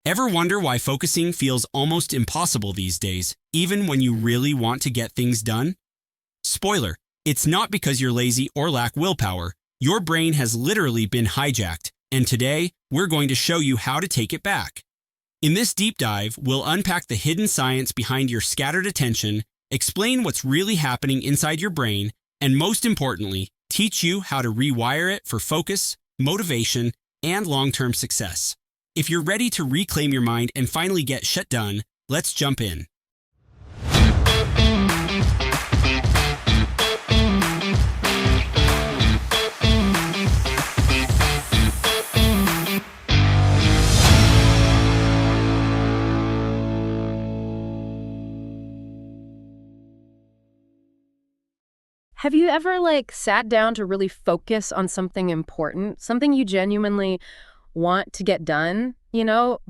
Ever wonder why focusing feels almost impossible these days, even when you really want to get things done? Spoiler, it's not because you're lazy or lack willpower. Your brain has literally been hijacked, and today, we're going to show you how to take it back. In this deep dive, we'll unpack the hidden science behind your scattered attention, explain what's really happening inside your brain, and most importantly, teach you how to rewire it for focus, motivation, and long-term success. If you're ready to reclaim your mind and finally get shit done, let's jump in. Have you ever sat down to really focus on something important, something you genuinely want to get done,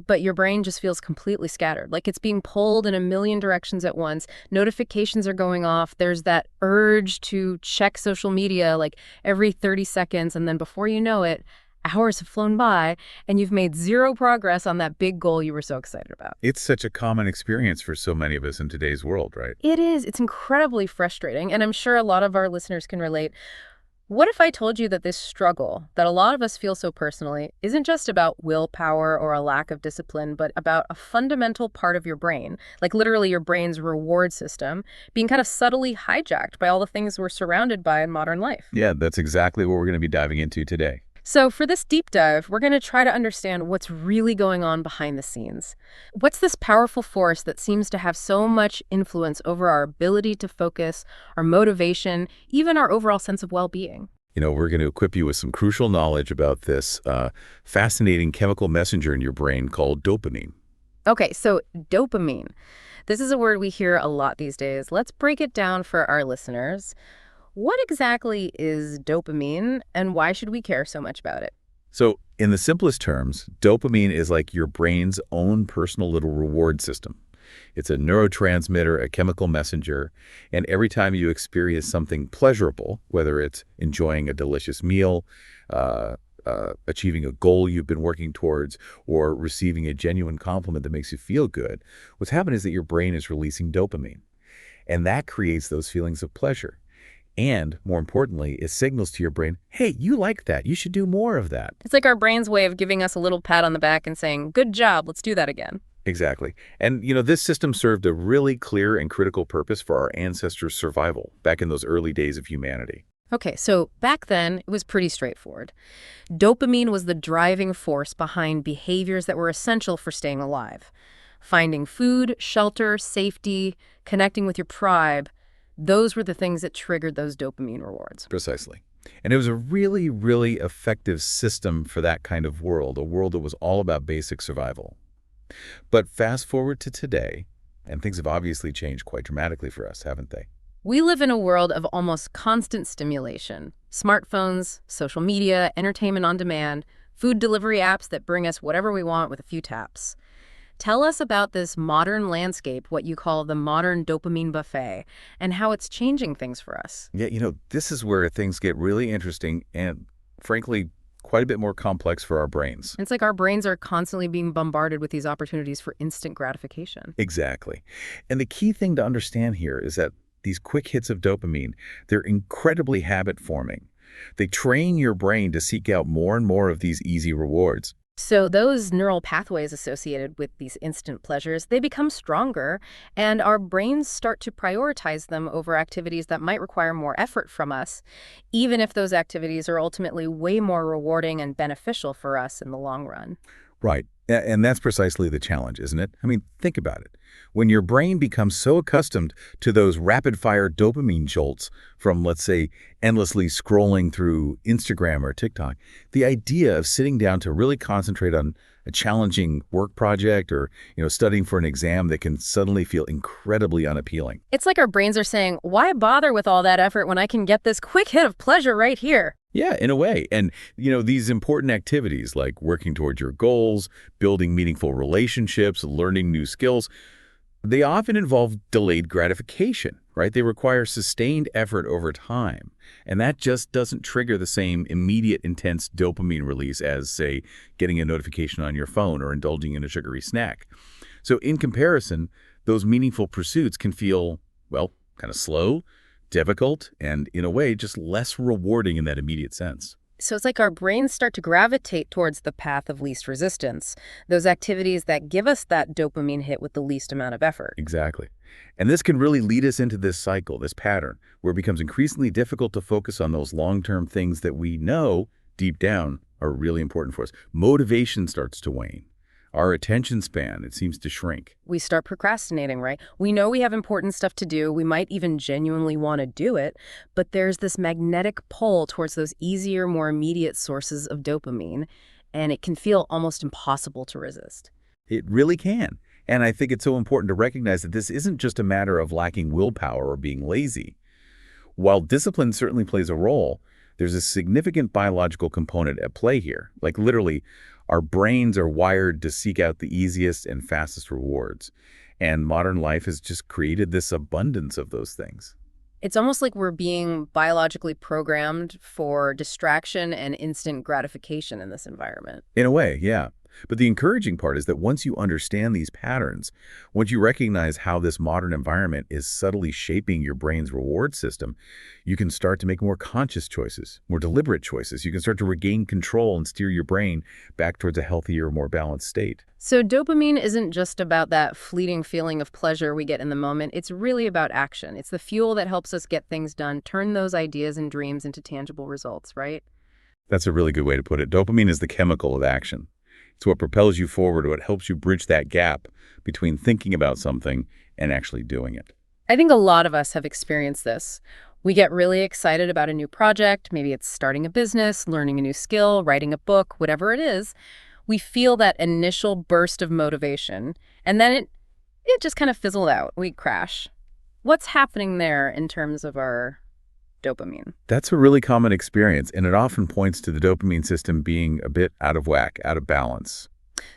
but your brain just feels completely scattered, like it's being pulled in a million directions at once. Notifications are going off. There's that urge to check social media every 30 seconds, and then before you know it, hours have flown by, and you've made zero progress on that big goal you were so excited about. It's such a common experience for so many of us in today's world, right? It is. It's incredibly frustrating, and I'm sure a lot of our listeners can relate. What if I told you that this struggle that a lot of us feel so personally isn't just about willpower or a lack of discipline, but about a fundamental part of your brain, literally your brain's reward system, being kind of subtly hijacked by all the things we're surrounded by in modern life? Yeah, that's exactly what we're going to be diving into today. So for this deep dive, we're going to try to understand what's really going on behind the scenes. What's this powerful force that seems to have so much influence over our ability to focus, our motivation, even our overall sense of well-being? We're going to equip you with some crucial knowledge about this fascinating chemical messenger in your brain called dopamine. Okay, so dopamine. This is a word we hear a lot these days. Let's break it down for our listeners. What exactly is dopamine, and why should we care so much about it? So, in the simplest terms, dopamine is like your brain's own personal little reward system. It's a neurotransmitter, a chemical messenger, and every time you experience something pleasurable, whether it's enjoying a delicious meal, achieving a goal you've been working towards, or receiving a genuine compliment that makes you feel good, what's happening is that your brain is releasing dopamine, and that creates those feelings of pleasure. And more importantly, it signals to your brain, hey, you like that. You should do more of that. It's like our brain's way of giving us a little pat on the back and saying, good job, let's do that again. Exactly. And, this system served a really clear and critical purpose for our ancestors' survival back in those early days of humanity. Okay, so back then, it was pretty straightforward. Dopamine was the driving force behind behaviors that were essential for staying alive. Finding food, shelter, safety, connecting with your tribe. Those were the things that triggered those dopamine rewards. Precisely. And it was a really, really effective system for that kind of world, a world that was all about basic survival. But fast forward to today, and things have obviously changed quite dramatically for us, haven't they? We live in a world of almost constant stimulation. Smartphones, social media, entertainment on demand, food delivery apps that bring us whatever we want with a few taps. Tell us about this modern landscape, what you call the modern dopamine buffet, and how it's changing things for us. Yeah, this is where things get really interesting and, frankly, quite a bit more complex for our brains. It's like our brains are constantly being bombarded with these opportunities for instant gratification. Exactly. And the key thing to understand here is that these quick hits of dopamine, they're incredibly habit-forming. They train your brain to seek out more and more of these easy rewards. So those neural pathways associated with these instant pleasures, they become stronger, and our brains start to prioritize them over activities that might require more effort from us, even if those activities are ultimately way more rewarding and beneficial for us in the long run. Right. And that's precisely the challenge, isn't it? I mean, think about it. When your brain becomes so accustomed to those rapid-fire dopamine jolts from, let's say, endlessly scrolling through Instagram or TikTok, the idea of sitting down to really concentrate on a challenging work project or, studying for an exam that can suddenly feel incredibly unappealing. It's like our brains are saying, why bother with all that effort when I can get this quick hit of pleasure right here? Yeah, in a way. And, these important activities like working towards your goals, building meaningful relationships, learning new skills, They often involve delayed gratification, right? They require sustained effort over time, and that just doesn't trigger the same immediate intense dopamine release as, say, getting a notification on your phone or indulging in a sugary snack. So in comparison, those meaningful pursuits can feel, well, kind of slow, difficult, and in a way just less rewarding in that immediate sense. So it's like our brains start to gravitate towards the path of least resistance, those activities that give us that dopamine hit with the least amount of effort. Exactly. And this can really lead us into this cycle, this pattern, where it becomes increasingly difficult to focus on those long-term things that we know deep down are really important for us. Motivation starts to wane. Our attention span, it seems to shrink. We start procrastinating, right? We know we have important stuff to do. We might even genuinely want to do it, but there's this magnetic pull towards those easier, more immediate sources of dopamine, and it can feel almost impossible to resist. It really can. And I think it's so important to recognize that this isn't just a matter of lacking willpower or being lazy. While discipline certainly plays a role, there's a significant biological component at play here. Like literally, our brains are wired to seek out the easiest and fastest rewards. And modern life has just created this abundance of those things. It's almost like we're being biologically programmed for distraction and instant gratification in this environment. In a way, yeah. But the encouraging part is that once you understand these patterns, once you recognize how this modern environment is subtly shaping your brain's reward system, you can start to make more conscious choices, more deliberate choices. You can start to regain control and steer your brain back towards a healthier, more balanced state. So dopamine isn't just about that fleeting feeling of pleasure we get in the moment. It's really about action. It's the fuel that helps us get things done, turn those ideas and dreams into tangible results, right? That's a really good way to put it. Dopamine is the chemical of action. It's what propels you forward, what helps you bridge that gap between thinking about something and actually doing it. I think a lot of us have experienced this. We get really excited about a new project. Maybe it's starting a business, learning a new skill, writing a book, whatever it is. We feel that initial burst of motivation, and then it just kind of fizzled out. We crash. What's happening there in terms of our dopamine? That's a really common experience, and it often points to the dopamine system being a bit out of whack, out of balance.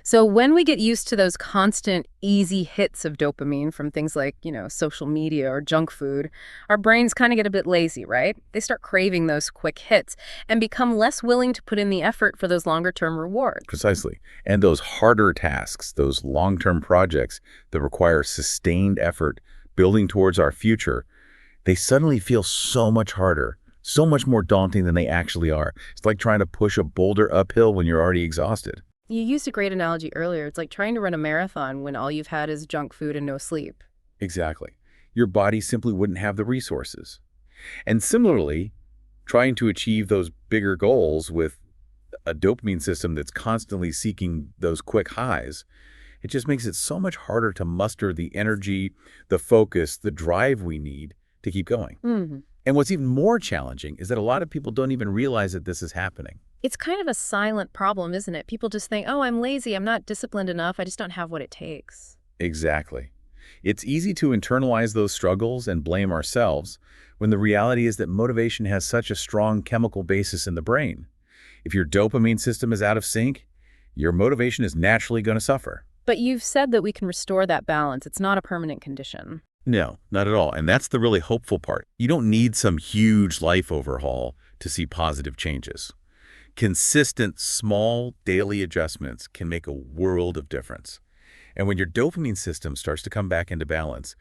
So when we get used to those constant, easy hits of dopamine from things like, social media or junk food, our brains kind of get a bit lazy, right? They start craving those quick hits and become less willing to put in the effort for those longer-term rewards. Precisely. And those harder tasks, those long-term projects that require sustained effort, building towards our future, they suddenly feel so much harder, so much more daunting than they actually are. It's like trying to push a boulder uphill when you're already exhausted. You used a great analogy earlier. It's like trying to run a marathon when all you've had is junk food and no sleep. Exactly. Your body simply wouldn't have the resources. And similarly, trying to achieve those bigger goals with a dopamine system that's constantly seeking those quick highs, it just makes it so much harder to muster the energy, the focus, the drive we need to keep going. Mm-hmm. And what's even more challenging is that a lot of people don't even realize that this is happening. It's kind of a silent problem, isn't it? People just think, oh, I'm lazy, I'm not disciplined enough, I just don't have what it takes. Exactly. It's easy to internalize those struggles and blame ourselves when the reality is that motivation has such a strong chemical basis in the brain. If your dopamine system is out of sync, your motivation is naturally going to suffer. But you've said that we can restore that balance. It's not a permanent condition. No, not at all. And that's the really hopeful part. You don't need some huge life overhaul to see positive changes. Consistent, small, daily adjustments can make a world of difference. And when your dopamine system starts to come back into balance,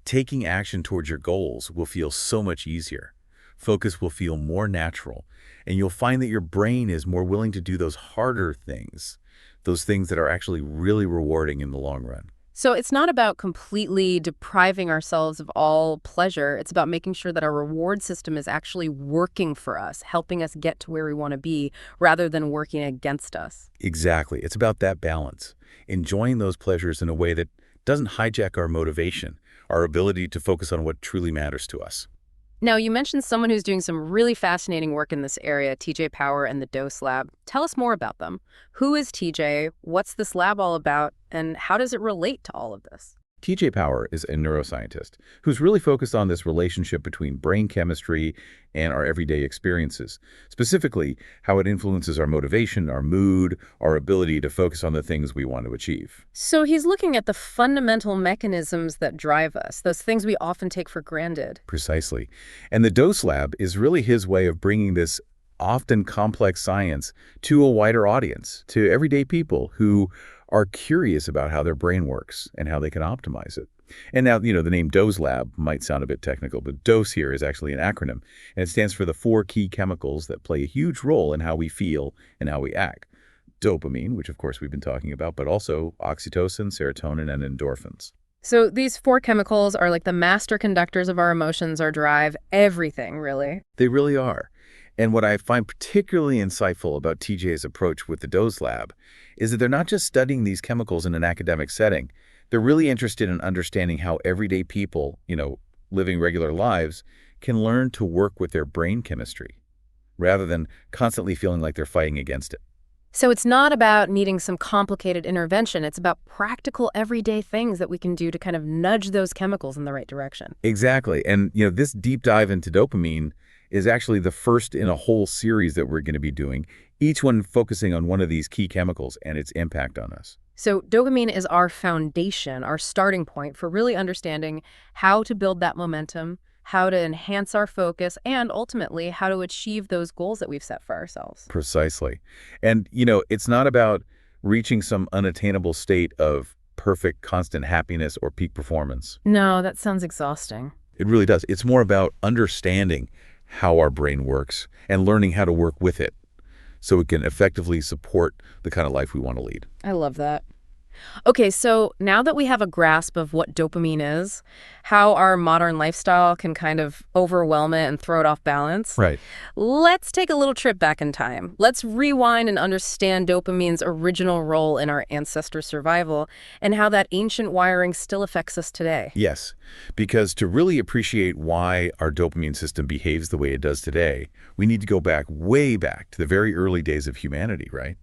taking action towards your goals will feel so much easier. Focus will feel more natural, and you'll find that your brain is more willing to do those harder things, those things that are actually really rewarding in the long run. So it's not about completely depriving ourselves of all pleasure. It's about making sure that our reward system is actually working for us, helping us get to where we want to be, rather than working against us. Exactly. It's about that balance, enjoying those pleasures in a way that doesn't hijack our motivation, our ability to focus on what truly matters to us. Now, you mentioned someone who's doing some really fascinating work in this area, TJ Power and the Dose Lab. Tell us more about them. Who is TJ? What's this lab all about? And how does it relate to all of this? TJ Power is a neuroscientist who's really focused on this relationship between brain chemistry and our everyday experiences, specifically how it influences our motivation, our mood, our ability to focus on the things we want to achieve. So he's looking at the fundamental mechanisms that drive us, those things we often take for granted. Precisely. And the Dose Lab is really his way of bringing this often complex science to a wider audience, to everyday people who are curious about how their brain works and how they can optimize it. And now, the name Dose Lab might sound a bit technical, but DOSE here is actually an acronym, and it stands for the 4 key chemicals that play a huge role in how we feel and how we act. Dopamine, which of course we've been talking about, but also oxytocin, serotonin, and endorphins. So these 4 chemicals are like the master conductors of our emotions, our drive, everything, really. They really are. And what I find particularly insightful about TJ's approach with the Dose Lab is that they're not just studying these chemicals in an academic setting. They're really interested in understanding how everyday people, living regular lives, can learn to work with their brain chemistry rather than constantly feeling like they're fighting against it. So it's not about needing some complicated intervention. It's about practical everyday things that we can do to kind of nudge those chemicals in the right direction. Exactly. And, this deep dive into dopamine is actually the first in a whole series that we're going to be doing, each one focusing on one of these key chemicals and its impact on us. So dopamine is our foundation, our starting point for really understanding how to build that momentum, how to enhance our focus, and ultimately how to achieve those goals that we've set for ourselves. Precisely. And, it's not about reaching some unattainable state of perfect, constant happiness or peak performance. No, that sounds exhausting. It really does. It's more about understanding how our brain works and learning how to work with it so it can effectively support the kind of life we want to lead. I love that. Okay, so now that we have a grasp of what dopamine is, how our modern lifestyle can kind of overwhelm it and throw it off balance, Right. let's take a little trip back in time. Let's rewind and understand dopamine's original role in our ancestor survival and how that ancient wiring still affects us today. Yes, because to really appreciate why our dopamine system behaves the way it does today, we need to go back, way back to the very early days of humanity, right?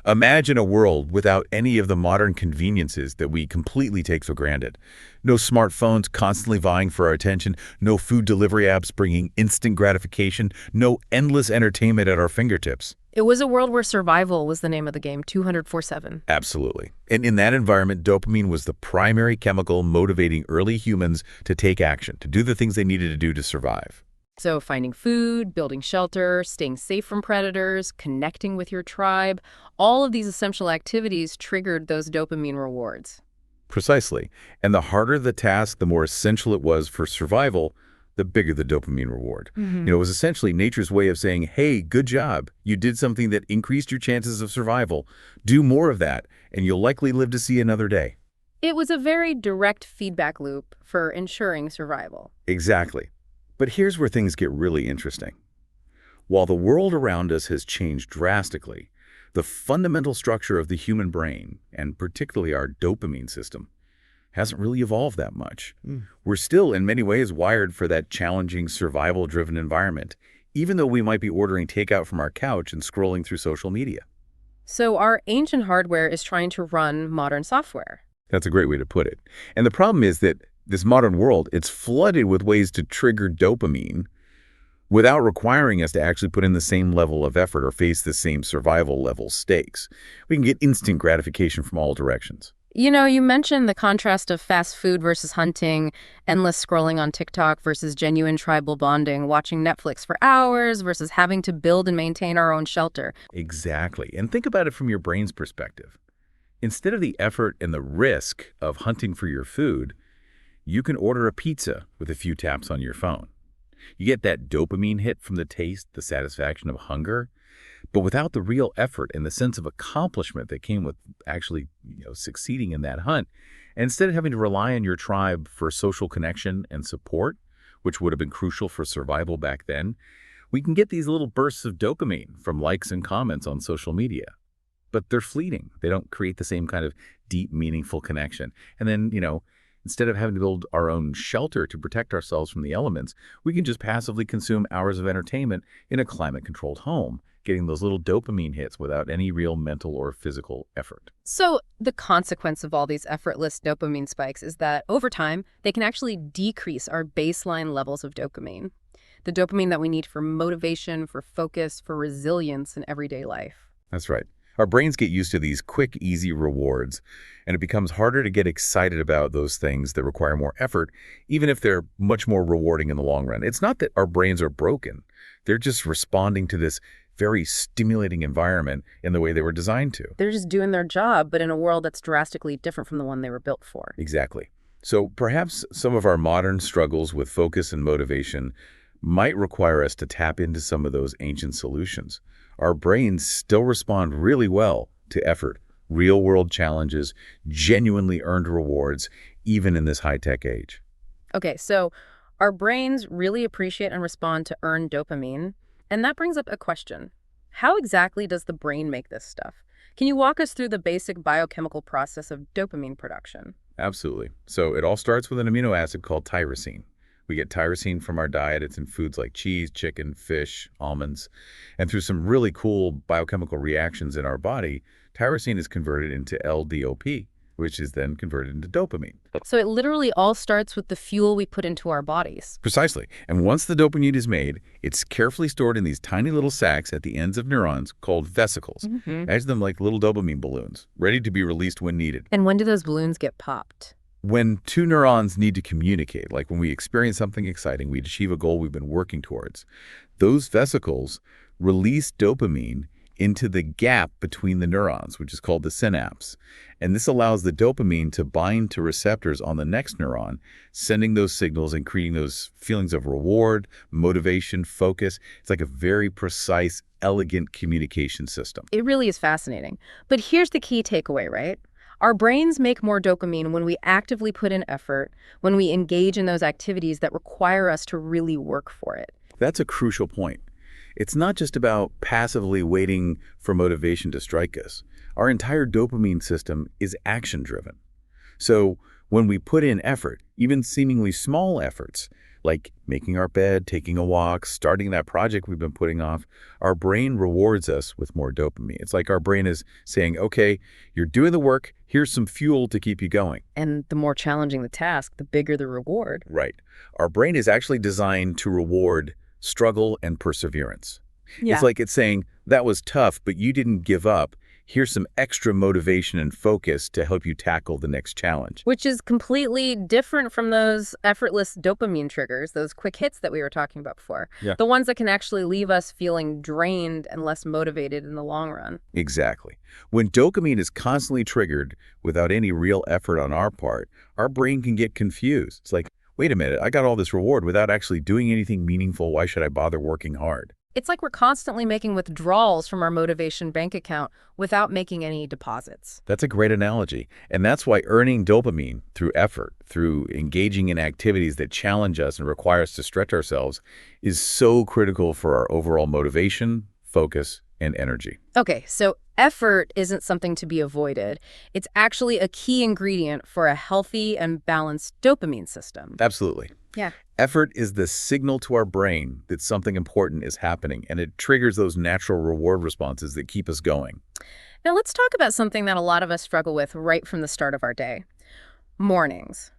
Imagine a world without any of the modern conveniences that we completely take for granted. No smartphones constantly vying for our attention, no food delivery apps bringing instant gratification, no endless entertainment at our fingertips. It was a world where survival was the name of the game, 204/7. Absolutely. And in that environment, dopamine was the primary chemical motivating early humans to take action, to do the things they needed to do to survive. So finding food, building shelter, staying safe from predators, connecting with your tribe, all of these essential activities triggered those dopamine rewards. Precisely. And the harder the task, the more essential it was for survival, the bigger the dopamine reward. It was essentially nature's way of saying, hey, good job. You did something that increased your chances of survival. Do more of that, and you'll likely live to see another day. It was a very direct feedback loop for ensuring survival. Exactly. But here's where things get really interesting. While the world around us has changed drastically, the fundamental structure of the human brain, and particularly our dopamine system, hasn't really evolved that much. We're still, in many ways, wired for that challenging, survival-driven environment, even though we might be ordering takeout from our couch and scrolling through social media. So our ancient hardware is trying to run modern software. That's a great way to put it. And the problem is that this modern world, it's flooded with ways to trigger dopamine without requiring us to actually put in the same level of effort or face the same survival level stakes. We can get instant gratification from all directions. You mentioned the contrast of fast food versus hunting, endless scrolling on TikTok versus genuine tribal bonding, watching Netflix for hours versus having to build and maintain our own shelter. Exactly. And think about it from your brain's perspective. Instead of the effort and the risk of hunting for your food, you can order a pizza with a few taps on your phone. You get that dopamine hit from the taste, the satisfaction of hunger, but without the real effort and the sense of accomplishment that came with actually succeeding in that hunt. And instead of having to rely on your tribe for social connection and support, which would have been crucial for survival back then, we can get these little bursts of dopamine from likes and comments on social media. But they're fleeting. They don't create the same kind of deep, meaningful connection. And then, instead of having to build our own shelter to protect ourselves from the elements, we can just passively consume hours of entertainment in a climate-controlled home, getting those little dopamine hits without any real mental or physical effort. So the consequence of all these effortless dopamine spikes is that over time, they can actually decrease our baseline levels of dopamine. The dopamine that we need for motivation, for focus, for resilience in everyday life. That's right. Our brains get used to these quick, easy rewards, and it becomes harder to get excited about those things that require more effort, even if they're much more rewarding in the long run. It's not that our brains are broken. They're just responding to this very stimulating environment in the way they were designed to. They're just doing their job, but in a world that's drastically different from the one they were built for. Exactly. So perhaps some of our modern struggles with focus and motivation might require us to tap into some of those ancient solutions. Our brains still respond really well to effort, real-world challenges, genuinely earned rewards, even in this high-tech age. Okay, so our brains really appreciate and respond to earned dopamine, and that brings up a question. How exactly does the brain make this stuff? Can you walk us through the basic biochemical process of dopamine production? Absolutely. So it all starts with an amino acid called tyrosine. We get tyrosine from our diet. It's in foods like cheese, chicken, fish, almonds. And through some really cool biochemical reactions in our body, tyrosine is converted into LDOP, which is then converted into dopamine. So it literally all starts with the fuel we put into our bodies. Precisely. And once the dopamine is made, it's carefully stored in these tiny little sacs at the ends of neurons called vesicles. Imagine them like little dopamine balloons, ready to be released when needed. And when do those balloons get popped? When two neurons need to communicate, like when we experience something exciting, we achieve a goal we've been working towards, those vesicles release dopamine into the gap between the neurons, which is called the synapse. And this allows the dopamine to bind to receptors on the next neuron, sending those signals and creating those feelings of reward, motivation, focus. It's like a very precise, elegant communication system. It really is fascinating. But here's the key takeaway, right? Our brains make more dopamine when we actively put in effort, when we engage in those activities that require us to really work for it. That's a crucial point. It's not just about passively waiting for motivation to strike us. Our entire dopamine system is action-driven. So when we put in effort, even seemingly small efforts, like making our bed, taking a walk, starting that project we've been putting off, our brain rewards us with more dopamine. It's like our brain is saying, okay, you're doing the work, here's some fuel to keep you going. And the more challenging the task, the bigger the reward. Right. Our brain is actually designed to reward struggle and perseverance. Yeah. It's like it's saying, that was tough, but you didn't give up. Here's some extra motivation and focus to help you tackle the next challenge. Which is completely different from those effortless dopamine triggers, those quick hits that we were talking about before. Yeah. The ones that can actually leave us feeling drained and less motivated in the long run. Exactly. When dopamine is constantly triggered without any real effort on our part, our brain can get confused. It's like, wait a minute, I got all this reward without actually doing anything meaningful. Why should I bother working hard? It's like we're constantly making withdrawals from our motivation bank account without making any deposits. That's a great analogy. And that's why earning dopamine through effort, through engaging in activities that challenge us and require us to stretch ourselves, is so critical for our overall motivation, focus, and energy. Okay, so effort isn't something to be avoided. It's actually a key ingredient for a healthy and balanced dopamine system. Absolutely. Yeah. Effort is the signal to our brain that something important is happening, and it triggers those natural reward responses that keep us going. Now let's talk about something that a lot of us struggle with right from the start of our day. Mornings.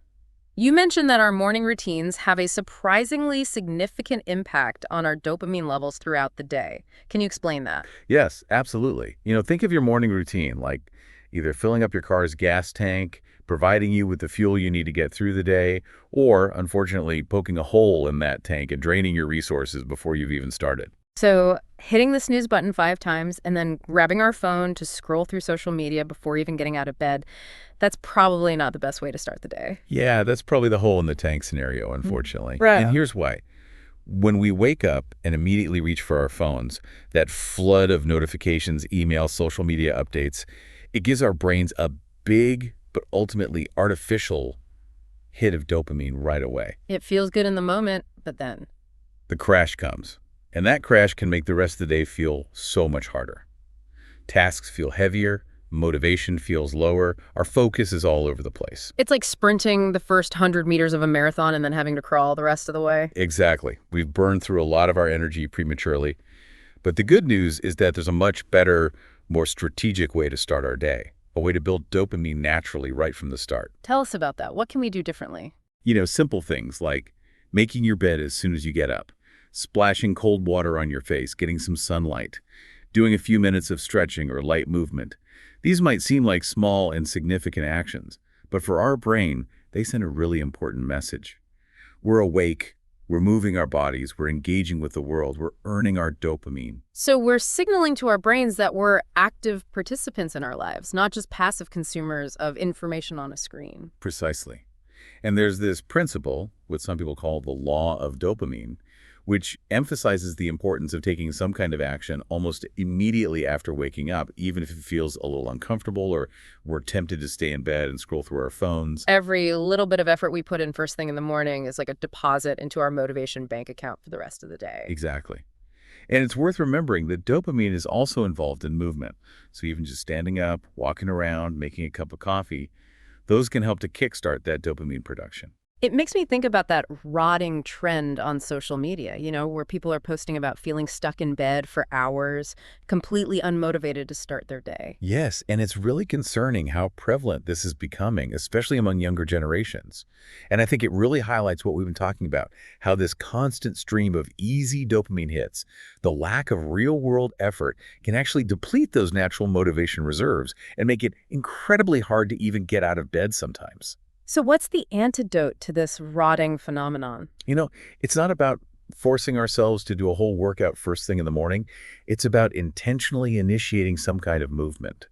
You mentioned that our morning routines have a surprisingly significant impact on our dopamine levels throughout the day. Can you explain that? Yes, absolutely. Think of your morning routine like either filling up your car's gas tank, providing you with the fuel you need to get through the day, or, unfortunately, poking a hole in that tank and draining your resources before you've even started. So hitting the snooze button 5 times and then grabbing our phone to scroll through social media before even getting out of bed, that's probably not the best way to start the day. Yeah, that's probably the hole in the tank scenario, unfortunately. Right. And here's why. When we wake up and immediately reach for our phones, that flood of notifications, emails, social media updates, it gives our brains a big but ultimately artificial hit of dopamine right away. It feels good in the moment, but then The crash comes. And that crash can make the rest of the day feel so much harder. Tasks feel heavier, motivation feels lower, our focus is all over the place. it's like sprinting the first 100 meters of a marathon and then having to crawl the rest of the way. Exactly. We've burned through a lot of our energy prematurely. But the good news is that there's a much better, more strategic way to start our day, a way to build dopamine naturally right from the start. Tell us about that. What can we do differently? Simple things like making your bed as soon as you get up, splashing cold water on your face, getting some sunlight, doing a few minutes of stretching or light movement. These might seem like small and significant actions, but for our brain, they send a really important message. We're awake, we're moving our bodies, we're engaging with the world, we're earning our dopamine. So we're signaling to our brains that we're active participants in our lives, not just passive consumers of information on a screen. Precisely. And there's this principle, what some people call the law of dopamine, which emphasizes the importance of taking some kind of action almost immediately after waking up, even if it feels a little uncomfortable or we're tempted to stay in bed and scroll through our phones. Every little bit of effort we put in first thing in the morning is like a deposit into our motivation bank account for the rest of the day. Exactly. And it's worth remembering that dopamine is also involved in movement. So even just standing up, walking around, making a cup of coffee, those can help to kickstart that dopamine production. It makes me think about that rotting trend on social media, where people are posting about feeling stuck in bed for hours, completely unmotivated to start their day. Yes, and it's really concerning how prevalent this is becoming, especially among younger generations. And I think it really highlights what we've been talking about, how this constant stream of easy dopamine hits, the lack of real-world effort, can actually deplete those natural motivation reserves and make it incredibly hard to even get out of bed sometimes. So what's the antidote to this rotting phenomenon? It's not about forcing ourselves to do a whole workout first thing in the morning. It's about intentionally initiating some kind of movement.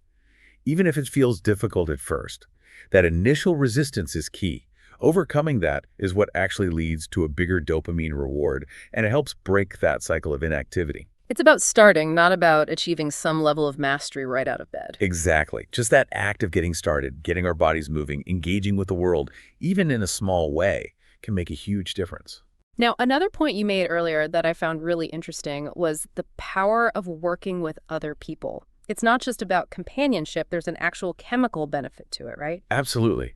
Even if it feels difficult at first, that initial resistance is key. Overcoming that is what actually leads to a bigger dopamine reward, and it helps break that cycle of inactivity. It's about starting, not about achieving some level of mastery right out of bed. Exactly. Just that act of getting started, getting our bodies moving, engaging with the world, even in a small way, can make a huge difference. Now, another point you made earlier that I found really interesting was the power of working with other people. It's not just about companionship, there's an actual chemical benefit to it, right? Absolutely.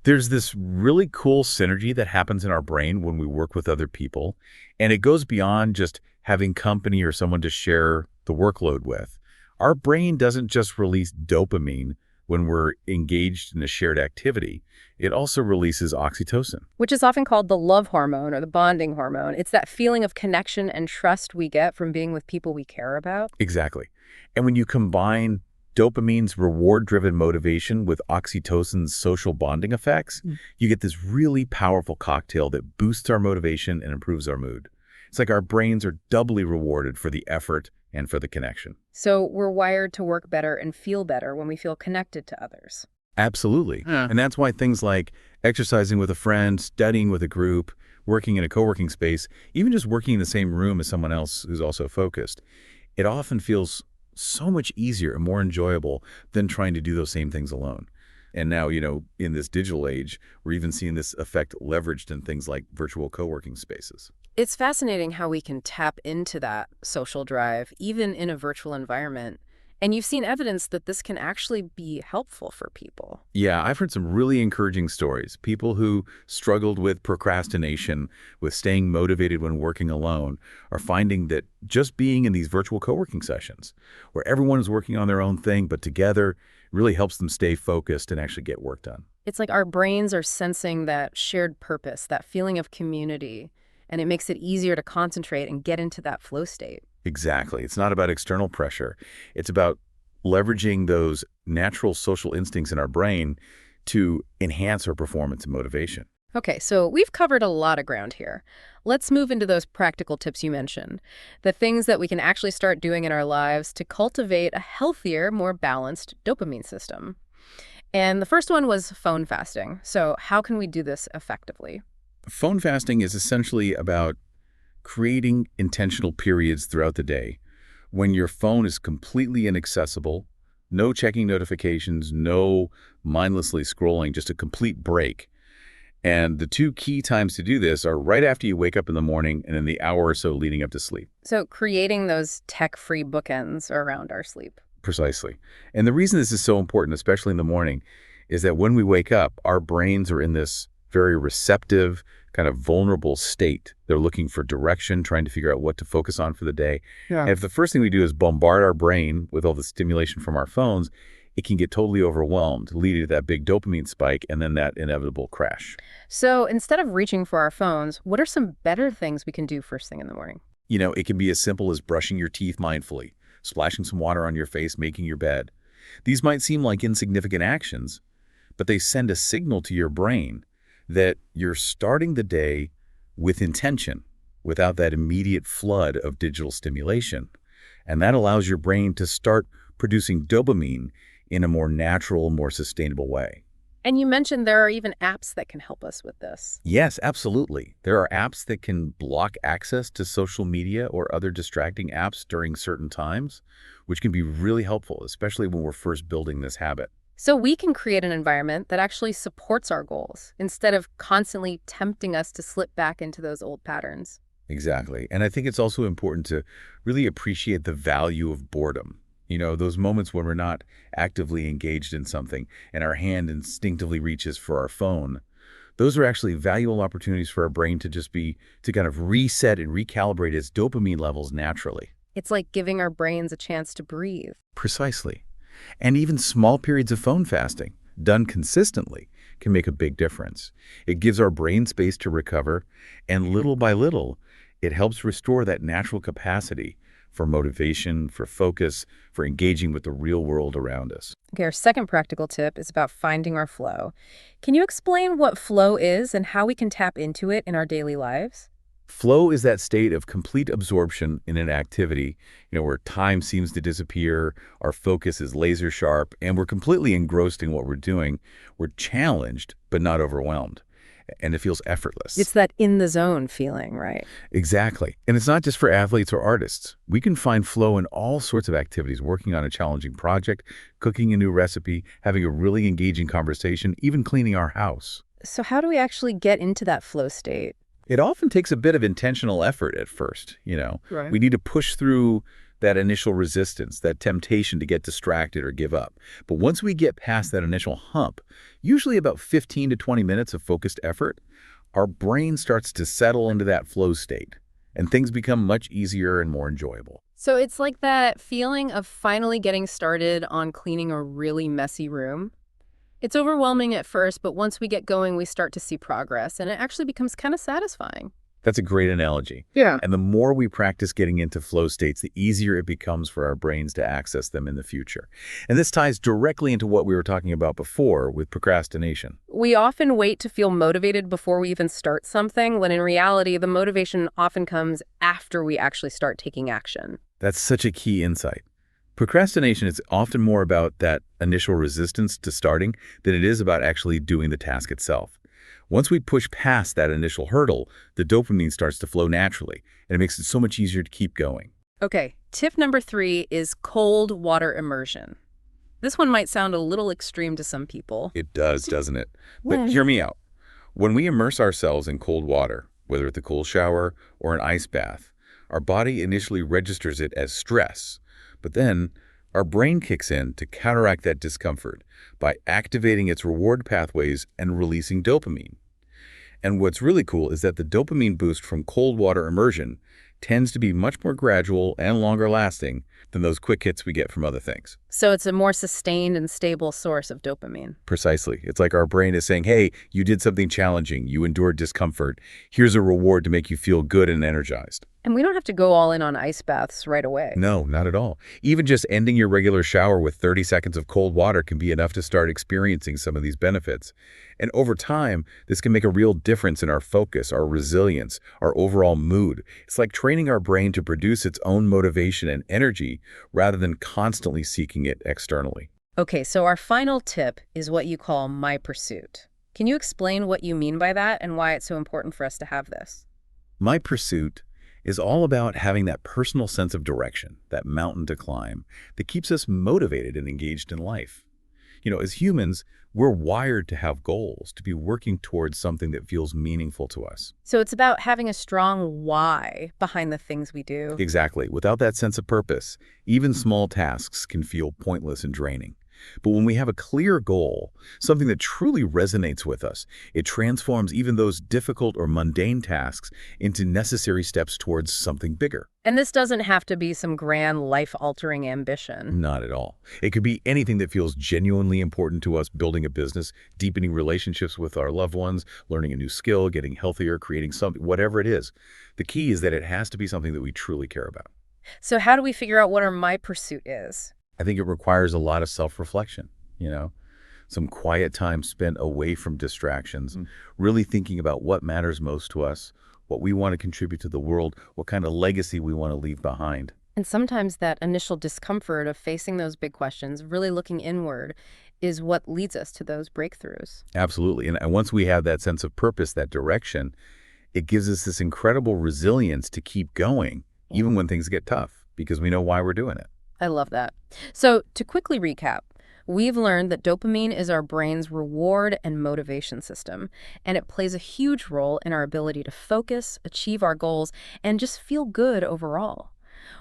There's this really cool synergy that happens in our brain when we work with other people, and it goes beyond just having company or someone to share the workload with. Our brain doesn't just release dopamine when we're engaged in a shared activity. It also releases oxytocin, Which is often called the love hormone or the bonding hormone. It's that feeling of connection and trust we get from being with people we care about. Exactly. And when you combine dopamine's reward-driven motivation with oxytocin's social bonding effects, you get this really powerful cocktail that boosts our motivation and improves our mood. It's like our brains are doubly rewarded for the effort and for the connection. So we're wired to work better and feel better when we feel connected to others. Absolutely. Yeah. And that's why things like exercising with a friend, studying with a group, working in a co-working space, even just working in the same room as someone else who's also focused, it often feels so much easier and more enjoyable than trying to do those same things alone. And now, in this digital age, we're even seeing this effect leveraged in things like virtual co-working spaces. It's fascinating how we can tap into that social drive, even in a virtual environment. And you've seen evidence that this can actually be helpful for people. Yeah, I've heard some really encouraging stories. People who struggled with procrastination, with staying motivated when working alone, are finding that just being in these virtual co-working sessions, where everyone is working on their own thing, but together, really helps them stay focused and actually get work done. It's like our brains are sensing that shared purpose, that feeling of community, and it makes it easier to concentrate and get into that flow state. Exactly. It's not about external pressure. It's about leveraging those natural social instincts in our brain to enhance our performance and motivation. Okay, so we've covered a lot of ground here. Let's move into those practical tips you mentioned, the things that we can actually start doing in our lives to cultivate a healthier, more balanced dopamine system. And the first one was phone fasting. So how can we do this effectively? Phone fasting is essentially about creating intentional periods throughout the day when your phone is completely inaccessible, no checking notifications, no mindlessly scrolling, just a complete break. And the two key times to do this are right after you wake up in the morning and in the hour or so leading up to sleep. So creating those tech-free bookends around our sleep. Precisely. And the reason this is so important, especially in the morning, is that when we wake up, our brains are in this very receptive, kind of vulnerable state. They're looking for direction, trying to figure out what to focus on for the day. Yeah. And if the first thing we do is bombard our brain with all the stimulation from our phones, it can get totally overwhelmed, leading to that big dopamine spike and then that inevitable crash. So instead of reaching for our phones, what are some better things we can do first thing in the morning? It can be as simple as brushing your teeth mindfully, splashing some water on your face, making your bed. These might seem like insignificant actions, but they send a signal to your brain that you're starting the day with intention, without that immediate flood of digital stimulation. And that allows your brain to start producing dopamine in a more natural, more sustainable way. And you mentioned there are even apps that can help us with this. Yes, absolutely. There are apps that can block access to social media or other distracting apps during certain times, which can be really helpful, especially when we're first building this habit. So we can create an environment that actually supports our goals instead of constantly tempting us to slip back into those old patterns. Exactly. And I think it's also important to really appreciate the value of boredom. Those moments when we're not actively engaged in something and our hand instinctively reaches for our phone. Those are actually valuable opportunities for our brain to kind of reset and recalibrate its dopamine levels naturally. It's like giving our brains a chance to breathe. Precisely. And even small periods of phone fasting, done consistently, can make a big difference. It gives our brain space to recover, and little by little, it helps restore that natural capacity for motivation, for focus, for engaging with the real world around us. Okay, our second practical tip is about finding our flow. Can you explain what flow is and how we can tap into it in our daily lives? Flow is that state of complete absorption in an activity, where time seems to disappear, our focus is laser sharp, and we're completely engrossed in what we're doing. We're challenged, but not overwhelmed. And it feels effortless. It's that in the zone feeling, right? Exactly. And it's not just for athletes or artists. We can find flow in all sorts of activities, working on a challenging project, cooking a new recipe, having a really engaging conversation, even cleaning our house. So how do we actually get into that flow state? It often takes a bit of intentional effort at first, Right. We need to push through that initial resistance, that temptation to get distracted or give up. But once we get past that initial hump, usually about 15 to 20 minutes of focused effort, our brain starts to settle into that flow state, and things become much easier and more enjoyable. So it's like that feeling of finally getting started on cleaning a really messy room. It's overwhelming at first, but once we get going, we start to see progress, and it actually becomes kind of satisfying. That's a great analogy. Yeah. And the more we practice getting into flow states, the easier it becomes for our brains to access them in the future. And this ties directly into what we were talking about before with procrastination. We often wait to feel motivated before we even start something, when in reality, the motivation often comes after we actually start taking action. That's such a key insight. Procrastination is often more about that initial resistance to starting than it is about actually doing the task itself. Once we push past that initial hurdle, the dopamine starts to flow naturally, and it makes it so much easier to keep going. Okay, tip number 3 is cold water immersion. This one might sound a little extreme to some people. It does, doesn't it? But hear me out. When we immerse ourselves in cold water, whether it's a cold shower or an ice bath, our body initially registers it as stress, but then our brain kicks in to counteract that discomfort by activating its reward pathways and releasing dopamine. And what's really cool is that the dopamine boost from cold water immersion tends to be much more gradual and longer lasting than those quick hits we get from other things. So it's a more sustained and stable source of dopamine. Precisely. It's like our brain is saying, hey, you did something challenging, you endured discomfort. Here's a reward to make you feel good and energized. And we don't have to go all in on ice baths right away. No, not at all. Even just ending your regular shower with 30 seconds of cold water can be enough to start experiencing some of these benefits. And over time, this can make a real difference in our focus, our resilience, our overall mood. It's like training our brain to produce its own motivation and energy rather than constantly seeking it externally. Okay, so our final tip is what you call my pursuit. Can you explain what you mean by that and why it's so important for us to have this? My pursuit is all about having that personal sense of direction, that mountain to climb, that keeps us motivated and engaged in life. As humans, we're wired to have goals, to be working towards something that feels meaningful to us. So it's about having a strong why behind the things we do. Exactly. Without that sense of purpose, even small tasks can feel pointless and draining. But when we have a clear goal, something that truly resonates with us, it transforms even those difficult or mundane tasks into necessary steps towards something bigger. And this doesn't have to be some grand life-altering ambition. Not at all. It could be anything that feels genuinely important to us: building a business, deepening relationships with our loved ones, learning a new skill, getting healthier, creating something, whatever it is. The key is that it has to be something that we truly care about. So how do we figure out what our my pursuit is? I think it requires a lot of self-reflection, some quiet time spent away from distractions, really thinking about what matters most to us, what we want to contribute to the world, what kind of legacy we want to leave behind. And sometimes that initial discomfort of facing those big questions, really looking inward, is what leads us to those breakthroughs. Absolutely. And once we have that sense of purpose, that direction, it gives us this incredible resilience to keep going, even when things get tough, because we know why we're doing it. I love that. So to quickly recap, we've learned that dopamine is our brain's reward and motivation system, and it plays a huge role in our ability to focus, achieve our goals, and just feel good overall.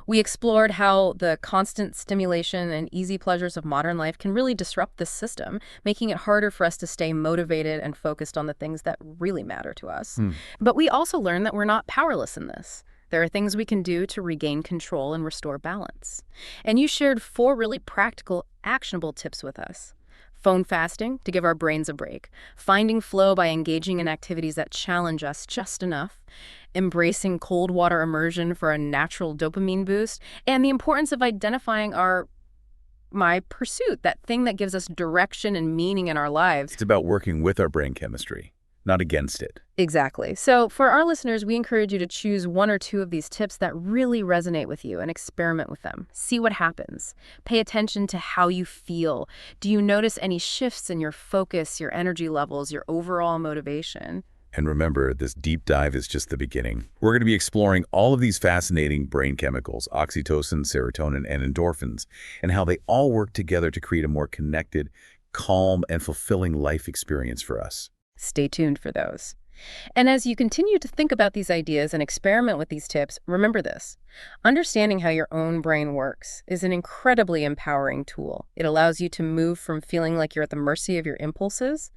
We explored how the constant stimulation and easy pleasures of modern life can really disrupt this system, making it harder for us to stay motivated and focused on the things that really matter to us. But we also learned that we're not powerless in this. There are things we can do to regain control and restore balance. And you shared 4 really practical, actionable tips with us. Phone fasting to give our brains a break, finding flow by engaging in activities that challenge us just enough, embracing cold water immersion for a natural dopamine boost, and the importance of identifying our my pursuit, that thing that gives us direction and meaning in our lives. It's about working with our brain chemistry, not against it. Exactly. So for our listeners, we encourage you to choose 1 or 2 of these tips that really resonate with you and experiment with them. See what happens. Pay attention to how you feel. Do you notice any shifts in your focus, your energy levels, your overall motivation? And remember, this deep dive is just the beginning. We're going to be exploring all of these fascinating brain chemicals, oxytocin, serotonin, and endorphins, and how they all work together to create a more connected, calm, and fulfilling life experience for us. Stay tuned for those. And as you continue to think about these ideas and experiment with these tips, remember this. Understanding how your own brain works is an incredibly empowering tool. It allows you to move from feeling like you're at the mercy of your impulses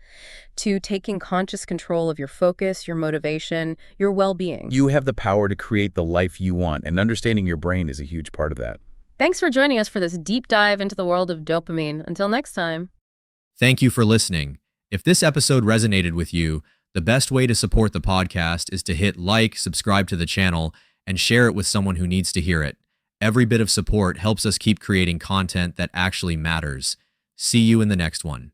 to taking conscious control of your focus, your motivation, your well-being. You have the power to create the life you want, and understanding your brain is a huge part of that. Thanks for joining us for this deep dive into the world of dopamine. Until next time. Thank you for listening. If this episode resonated with you, the best way to support the podcast is to hit like, subscribe to the channel, and share it with someone who needs to hear it. Every bit of support helps us keep creating content that actually matters. See you in the next one.